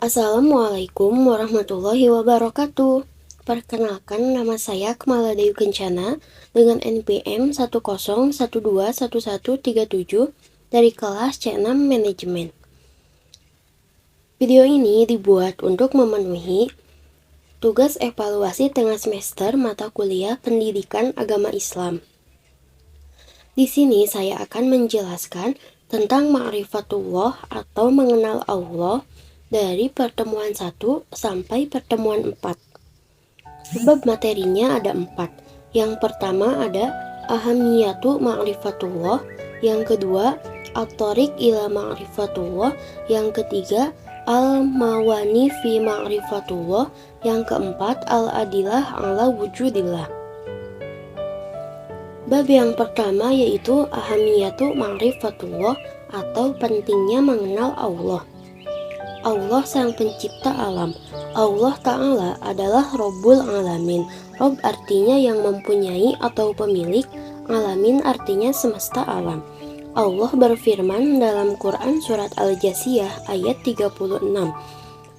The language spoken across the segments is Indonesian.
Assalamualaikum warahmatullahi wabarakatuh. Perkenalkan, nama saya Kamaladewi Kencana dengan NPM 101211137 dari kelas C6 Manajemen. Video ini dibuat untuk memenuhi tugas evaluasi tengah semester mata kuliah Pendidikan Agama Islam. Di sini saya akan menjelaskan tentang ma'rifatullah atau mengenal Allah dari pertemuan 1 sampai pertemuan 4. Sebab materinya ada 4. Yang pertama ada ahamiyatu ma'rifatullah, yang kedua at-thariq ila ma'rifatullah, yang ketiga al-mawani fi ma'rifatullah, yang keempat al-adilah ala wujudillah. Bab yang pertama yaitu ahamiyatu ma'rifatullah atau pentingnya mengenal Allah. Allah sang pencipta alam. Allah Ta'ala adalah Rabbul Alamin. Rabb artinya yang mempunyai atau pemilik, alamin artinya semesta alam. Allah berfirman dalam Quran surat Al-Jasiyah ayat 36.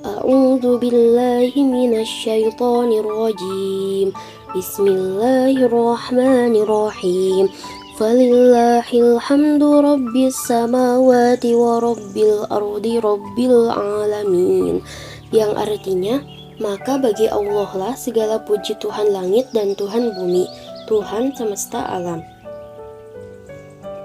A'udzu billahi minasyaitonir rajim. Bismillahirrahmanirrahim. Falillahil hamdu rabbis samawati wa rabbil ardi rabbil alamin. Yang artinya, maka bagi Allah lah segala puji Tuhan langit dan Tuhan bumi, Tuhan semesta alam.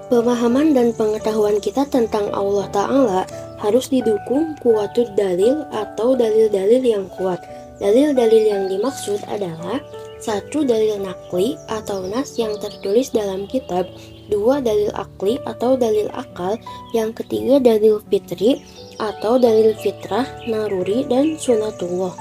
Pemahaman dan pengetahuan kita tentang Allah Ta'ala harus didukung kuwatud dalil atau dalil-dalil yang kuat. Dalil-dalil yang dimaksud adalah 1. Dalil nakli atau nas yang tertulis dalam kitab, 2. Dalil akli atau dalil akal, yang ketiga dalil fitri atau dalil fitrah, naruri, dan sunatullah.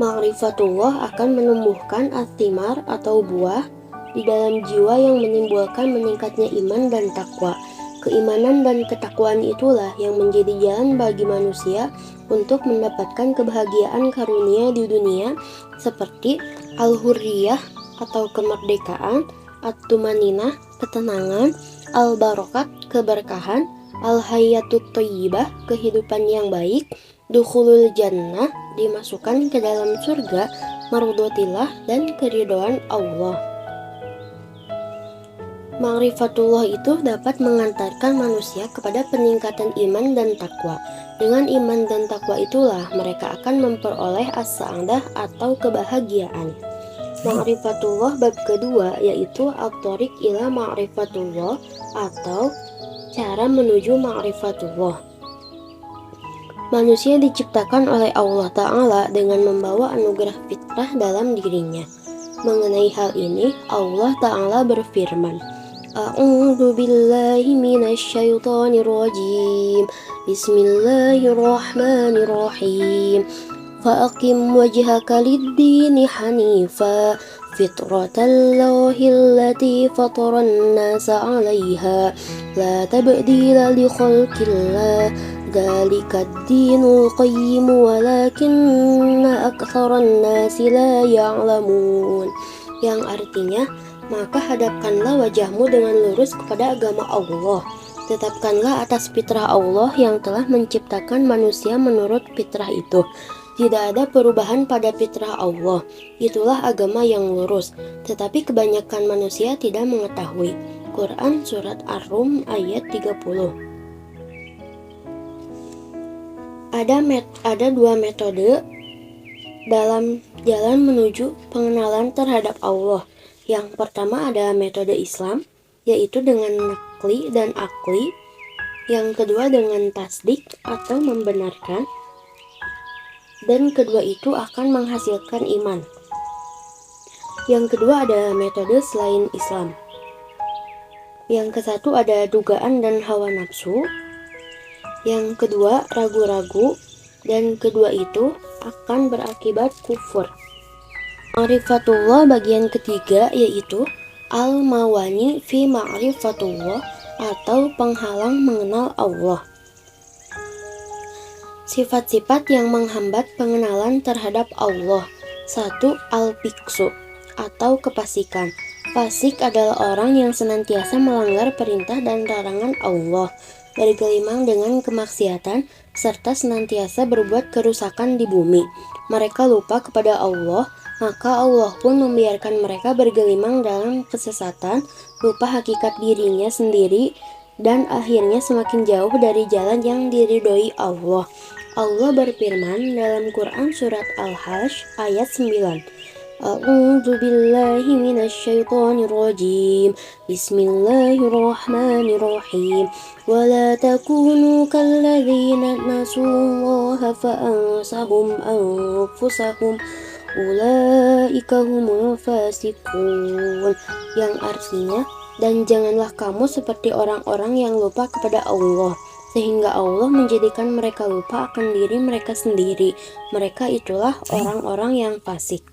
Ma'rifatullah akan menumbuhkan athimar atau buah di dalam jiwa yang menimbulkan meningkatnya iman dan takwa. Keimanan dan ketakwaan itulah yang menjadi jalan bagi manusia untuk mendapatkan kebahagiaan karunia di dunia seperti al-hurriyah atau kemerdekaan, at-tumaninah ketenangan, al-barokat keberkahan, al-hayatut thayyibah kehidupan yang baik, dukhulul jannah dimasukkan ke dalam surga, mardotillah dan keridhaan Allah. Ma'rifatullah itu dapat mengantarkan manusia kepada peningkatan iman dan takwa. Dengan iman dan takwa itulah mereka akan memperoleh as-sa'adah atau kebahagiaan. Ma'rifatullah bab kedua yaitu at-thariq ila ma'rifatullah atau cara menuju ma'rifatullah. Manusia diciptakan oleh Allah Ta'ala dengan membawa anugerah fitrah dalam dirinya. Mengenai hal ini, Allah Ta'ala berfirman, A'udzu billahi minasyaitonir rajim. Bismillahirrahmanirrahim. Fa'aqim wajhaka lid-dini hanifa fitratallahi allati fataran nasa 'alaiha la tabdila li khalqillah dzalikad dinul qayyim walakinna aktsaran nasi la ya'lamun. Yang artinya, maka hadapkanlah wajahmu dengan lurus kepada agama Allah. Tetapkanlah atas fitrah Allah yang telah menciptakan manusia menurut fitrah itu. Tidak ada perubahan pada fitrah Allah. Itulah agama yang lurus. Tetapi kebanyakan manusia tidak mengetahui. Quran Surat Ar-Rum ayat 30. Ada dua metode dalam jalan menuju pengenalan terhadap Allah. Yang pertama ada metode Islam, yaitu dengan nakli dan akli. Yang kedua dengan tasdik atau membenarkan. Dan kedua itu akan menghasilkan iman. Yang kedua ada metode selain Islam. Yang kesatu ada dugaan dan hawa nafsu. Yang kedua ragu-ragu. Dan kedua itu akan berakibat kufur. Ma'rifatullah bagian ketiga yaitu al-mawani fi ma'rifatullah atau penghalang mengenal Allah. Sifat-sifat yang menghambat pengenalan terhadap Allah. 1. Al-fiksu atau kefasikan. Fasik adalah orang yang senantiasa melanggar perintah dan larangan Allah, bergelimang dengan kemaksiatan, serta senantiasa berbuat kerusakan di bumi. Mereka lupa kepada Allah, maka Allah pun membiarkan mereka bergelimang dalam kesesatan, lupa hakikat dirinya sendiri, dan akhirnya semakin jauh dari jalan yang diridhoi Allah. Allah berfirman dalam Quran surat Al-Hajj ayat 9. A'udzu billahi minasyaitonir rajim. Bismillahirrahmanirrahim. Wa la takunu kalladzina nasullaha fa ansahum anfusahum. Ulaika humul fasiqun. Yang artinya, dan janganlah kamu seperti orang-orang yang lupa kepada Allah, sehingga Allah menjadikan mereka lupa akan diri mereka sendiri. Mereka itulah orang-orang yang fasik.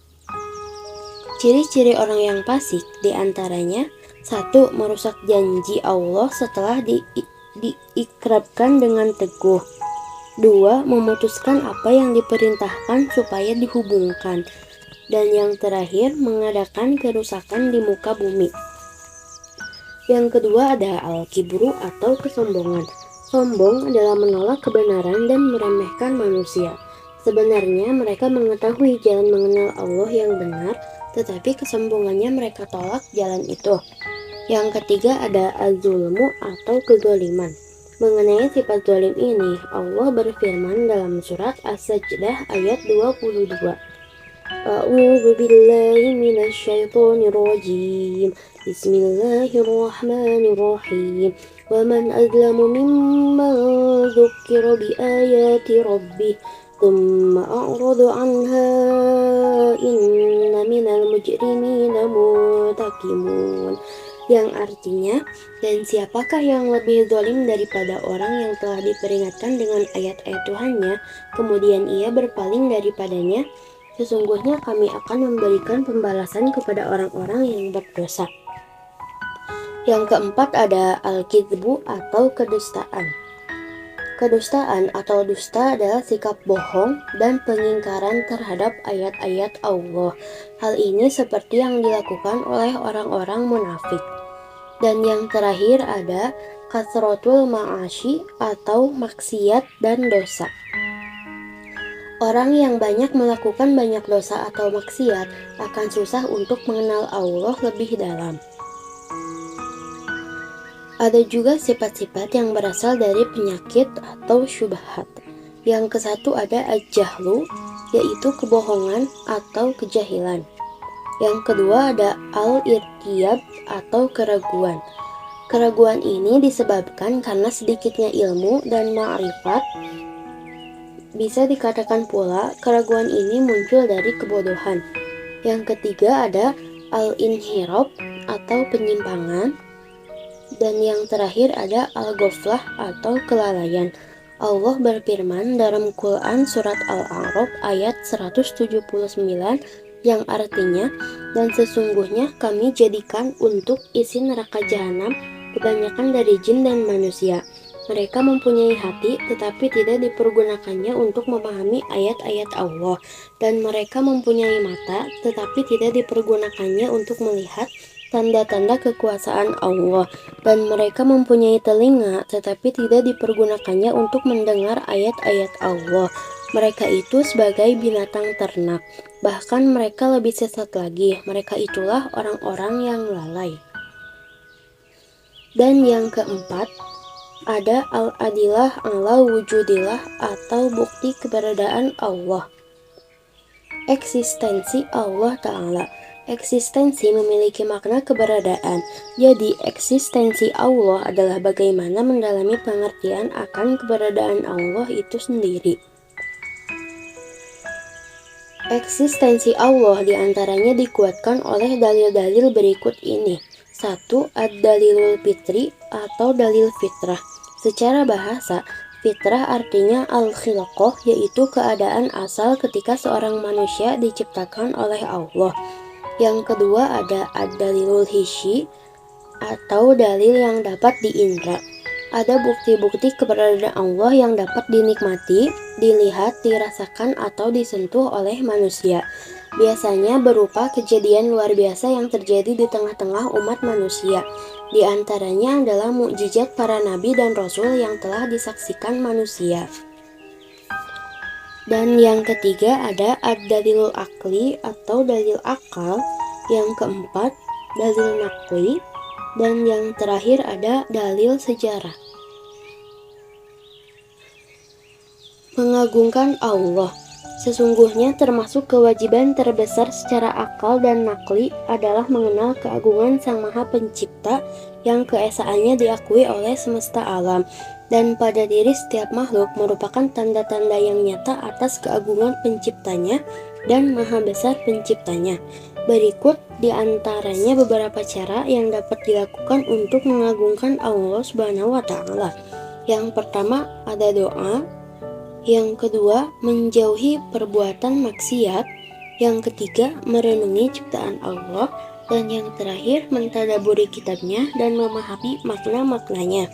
Ciri-ciri orang yang fasik diantaranya: 1. Merusak janji Allah setelah diikrarkan dengan teguh. 2. Memutuskan apa yang diperintahkan supaya dihubungkan. Dan yang terakhir, mengadakan kerusakan di muka bumi. Yang kedua ada al-kibru atau kesombongan. Sombong adalah menolak kebenaran dan meremehkan manusia. Sebenarnya mereka mengetahui jalan mengenal Allah yang benar, tetapi kesombongannya mereka tolak jalan itu. Yang ketiga ada az-zulmu atau kezaliman. Mengenai sifat zalim ini, Allah berfirman dalam surat As-Sajdah ayat 22. A'udzu billahi minasyaitonir rajim. Bismillahirrahmanirrahim. Wa man azlamu mimman dzukkira biayati rabbih thumma a'rada 'anha inna minal mujrimina muntakimun. Yang artinya, dan siapakah yang lebih zalim daripada orang yang telah diperingatkan dengan ayat-ayat Tuhannya, kemudian ia berpaling daripadanya? Sesungguhnya kami akan memberikan pembalasan kepada orang-orang yang berdosa. Yang keempat ada al-kidbu atau kedustaan. Kedustaan atau dusta adalah sikap bohong dan pengingkaran terhadap ayat-ayat Allah. Hal ini seperti yang dilakukan oleh orang-orang munafik. Dan yang terakhir ada kasratul ma'asyi atau maksiat dan dosa. Orang yang banyak melakukan banyak dosa atau maksiat akan susah untuk mengenal Allah lebih dalam. Ada juga sifat-sifat yang berasal dari penyakit atau syubhat. Yang kesatu ada al-jahlu, yaitu kebohongan atau kejahilan. Yang kedua ada al-irtiyab atau keraguan. Keraguan ini disebabkan karena sedikitnya ilmu dan ma'rifat. Bisa dikatakan pula keraguan ini muncul dari kebodohan. Yang ketiga ada al-inhirab atau penyimpangan. Dan yang terakhir ada al-ghaflah atau kelalaian. Allah berfirman dalam Quran surat Al-A'raf ayat 179 yang artinya, dan sesungguhnya kami jadikan untuk isi neraka jahanam kebanyakan dari jin dan manusia. Mereka mempunyai hati tetapi tidak dipergunakannya untuk memahami ayat-ayat Allah, dan mereka mempunyai mata tetapi tidak dipergunakannya untuk melihat tanda-tanda kekuasaan Allah, dan mereka mempunyai telinga tetapi tidak dipergunakannya untuk mendengar ayat-ayat Allah. Mereka itu sebagai binatang ternak, bahkan mereka lebih sesat lagi. Mereka itulah orang-orang yang lalai. Dan yang keempat ada al-adilah ala wujudillah atau bukti keberadaan Allah. Eksistensi Allah Ta'ala. Eksistensi memiliki makna keberadaan. Jadi eksistensi Allah adalah bagaimana mendalami pengertian akan keberadaan Allah itu sendiri. Eksistensi Allah diantaranya dikuatkan oleh dalil-dalil berikut ini. 1. Ad-dalilul fitri atau dalil fitrah. Secara bahasa, fitrah artinya al-khilqah, yaitu keadaan asal ketika seorang manusia diciptakan oleh Allah. Yang kedua ada ad-dalilul hissi atau dalil yang dapat diindra. Ada bukti-bukti keberadaan Allah yang dapat dinikmati, dilihat, dirasakan, atau disentuh oleh manusia. Biasanya berupa kejadian luar biasa yang terjadi di tengah-tengah umat manusia. Di antaranya adalah mukjizat para nabi dan rasul yang telah disaksikan manusia. Dan yang ketiga ada ad-dalilul akli atau dalil akal. Yang keempat dalil nakli. Dan yang terakhir ada dalil sejarah. Mengagungkan Allah. Sesungguhnya termasuk kewajiban terbesar secara akal dan nakli adalah mengenal keagungan Sang Maha Pencipta yang keesaannya diakui oleh semesta alam, dan pada diri setiap makhluk merupakan tanda-tanda yang nyata atas keagungan penciptanya dan maha besar penciptanya. Berikut diantaranya beberapa cara yang dapat dilakukan untuk mengagungkan Allah Subhanahu wa Ta'ala. Yang pertama ada doa. Yang kedua, menjauhi perbuatan maksiat. Yang ketiga, merenungi ciptaan Allah. Dan yang terakhir, mentadaburi kitabnya dan memahami makna-maknanya.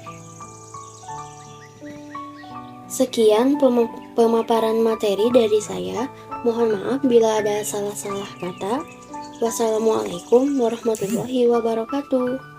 Sekian pemaparan materi dari saya. Mohon maaf bila ada salah-salah kata. Wassalamualaikum warahmatullahi wabarakatuh.